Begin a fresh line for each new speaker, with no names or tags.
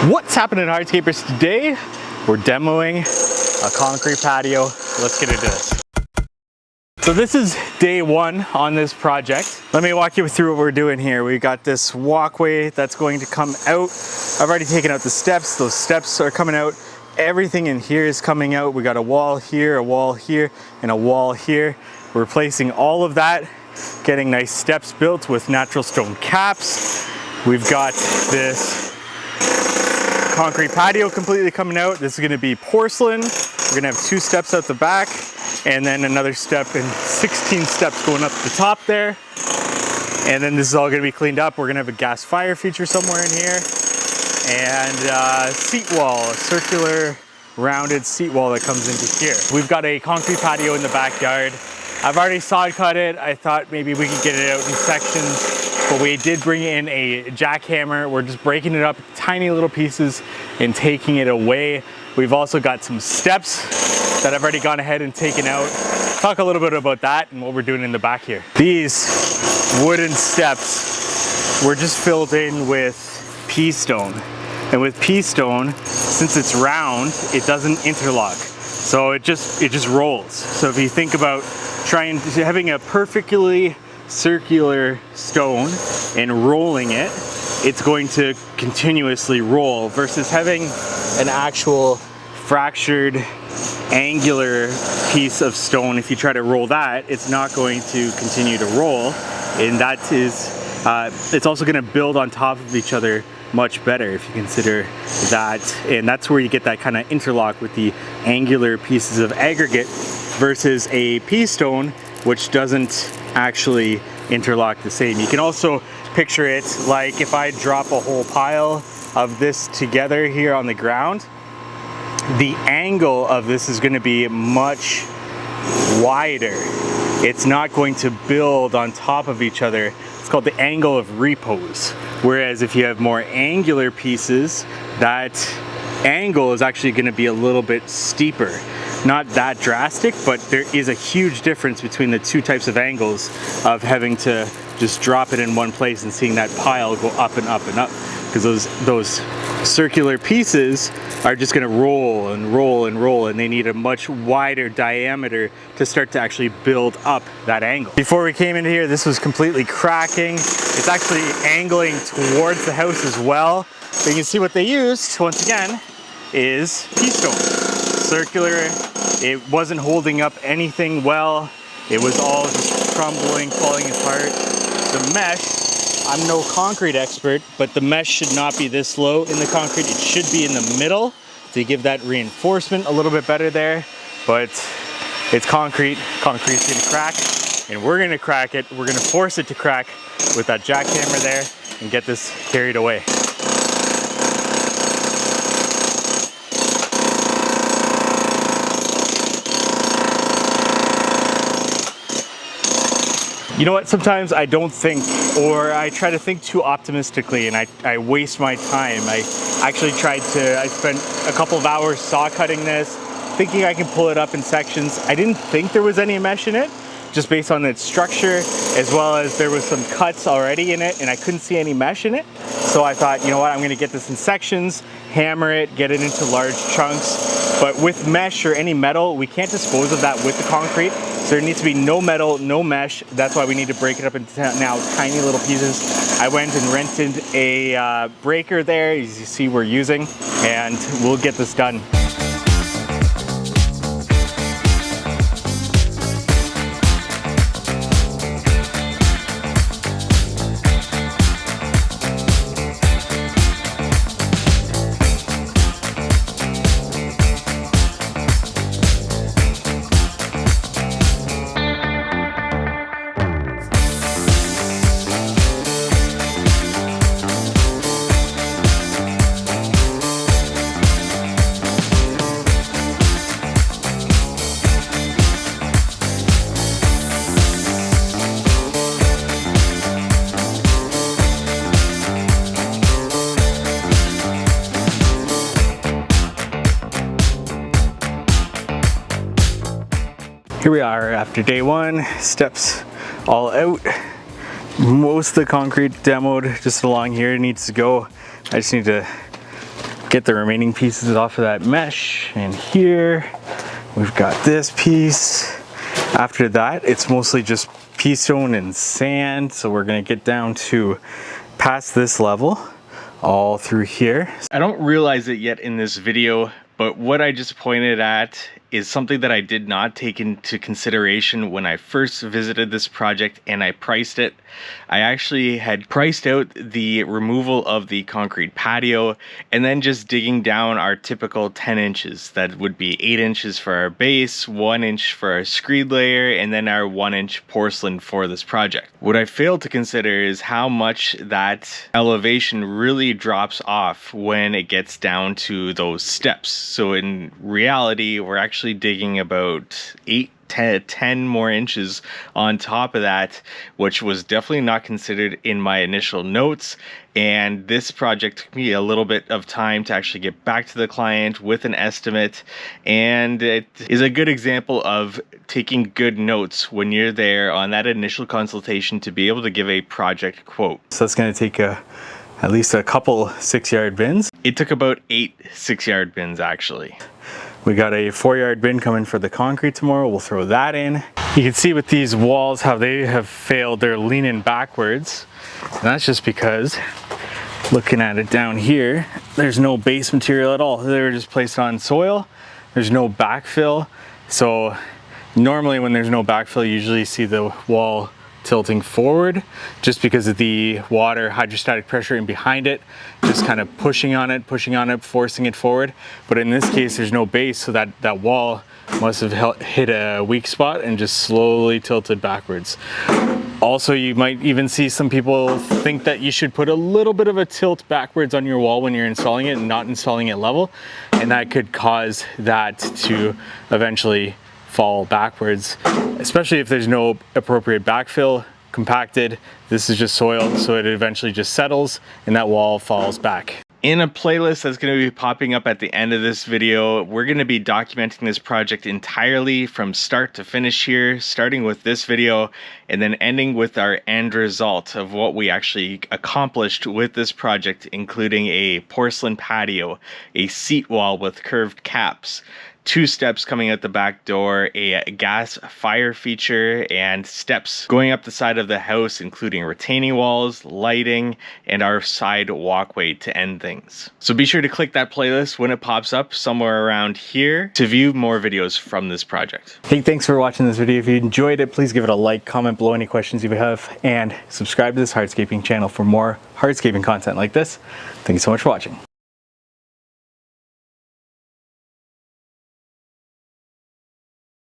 What's happening, Hardscapers? Today we're demoing a concrete patio. Let's get into this. So this is day one on this project. Let me walk you through what we're doing here. We got this walkway that's going to come out. I've already taken out the steps. Those steps are coming out. Everything in here is coming out. We got a wall here, and a wall here. We're replacing all of that, getting nice steps built with natural stone caps. We've got this concrete patio completely coming out. This is going to be porcelain. We're going to have 2 steps out the back and then another step and 16 steps going up the top there. And then this is all going to be cleaned up. We're going to have a gas fire feature somewhere in here and seat wall, a circular rounded seat wall that comes into here. We've got a concrete patio in the backyard. I've already sod cut it. I thought maybe we could get it out in sections, but we did bring in a jackhammer. We're just breaking it up tiny little pieces and taking it away. We've also got some steps that I've already gone ahead and taken out. Talk a little bit about that and what we're doing in the back here. These wooden steps were just filled in with pea stone. And with pea stone, since it's round, it doesn't interlock. So it just rolls. So if you think about having a perfectly circular stone and rolling it, it's going to continuously roll versus having an actual fractured angular piece of stone. If you try to roll that, it's not going to continue to roll, and that is it's also going to build on top of each other much better if you consider that. And that's where you get that kind of interlock with the angular pieces of aggregate versus a pea stone, which doesn't actually interlock the same. You can also picture it like if I drop a whole pile of this together here on the ground, the angle of this is going to be much wider. It's not going to build on top of each other. It's called the angle of repose. Whereas if you have more angular pieces, that angle is actually going to be a little bit steeper. Not that drastic, but there is a huge difference between the 2 types of angles of having to just drop it in one place and seeing that pile go up and up and up. Because those circular pieces are just going to roll and roll and roll, and they need a much wider diameter to start to actually build up that angle. Before we came in here, this was completely cracking. It's actually angling towards the house as well. So you can see what they used, once again, is pea stone. Circular. It wasn't holding up anything well. It was all just crumbling, falling apart. The mesh, I'm no concrete expert, but the mesh should not be this low in the concrete. It should be in the middle to give that reinforcement a little bit better there. But it's concrete. Concrete's gonna crack, and we're gonna crack it. We're gonna force it to crack with that jackhammer there and get this carried away. You know what, sometimes I don't think, or I try to think too optimistically, and I waste my time. I actually I spent a couple of hours saw cutting this, thinking I can pull it up in sections. I didn't think there was any mesh in it, just based on its structure, as well as there was some cuts already in it, and I couldn't see any mesh in it. So I thought, you know what, I'm gonna get this in sections, hammer it, get it into large chunks. But with mesh or any metal, we can't dispose of that with the concrete. So there needs to be no metal, no mesh. That's why we need to break it up into now tiny little pieces. I went and rented a breaker there, as you see we're using, and we'll get this done. Here we are after day one, steps all out. Most of the concrete demoed, just along here it needs to go. I just need to get the remaining pieces off of that mesh. And here we've got this piece. After that, it's mostly just pea stone and sand. So we're gonna get down to past this level, all through here. I don't realize it yet in this video, but what I just pointed at is something that I did not take into consideration when I first visited this project and I priced it. I actually had priced out the removal of the concrete patio and then just digging down our typical 10 inches. That would be 8 inches for our base, 1 inch for our screed layer, and then our 1 inch porcelain for this project. What I failed to consider is how much that elevation really drops off when it gets down to those steps. So in reality, we're actually digging about 8 to 10 more inches on top of that, which was definitely not considered in my initial notes. And this project took me a little bit of time to actually get back to the client with an estimate, and it is a good example of taking good notes when you're there on that initial consultation to be able to give a project quote. So that's going to take at least a couple 6-yard bins. It took about 8 6-yard bins actually. We got a 4-yard bin coming for the concrete tomorrow. We'll throw that in. You can see with these walls how they have failed. They're leaning backwards. And that's just because, looking at it down here, there's no base material at all. They were just placed on soil. There's no backfill. So normally when there's no backfill, you usually see the wall tilting forward just because of the water hydrostatic pressure in behind it, just kind of pushing on it, forcing it forward. But in this case, there's no base, so that wall must have hit a weak spot and just slowly tilted backwards. Also, you might even see some people think that you should put a little bit of a tilt backwards on your wall when you're installing it and not installing it level, and that could cause that to eventually fall backwards, especially if there's no appropriate backfill compacted. This is just soil, so it eventually just settles and that wall falls back. In a playlist that's going to be popping up at the end of this video, we're going to be documenting this project entirely from start to finish here, starting with this video and then ending with our end result of what we actually accomplished with this project, including a porcelain patio, a seat wall with curved caps, 2 steps coming out the back door, a gas fire feature, and steps going up the side of the house, including retaining walls, lighting, and our side walkway to end things. So be sure to click that playlist when it pops up somewhere around here to view more videos from this project. Hey, thanks for watching this video. If you enjoyed it, please give it a like, comment below any questions you have, and subscribe to this hardscaping channel for more hardscaping content like this. Thank you so much for watching.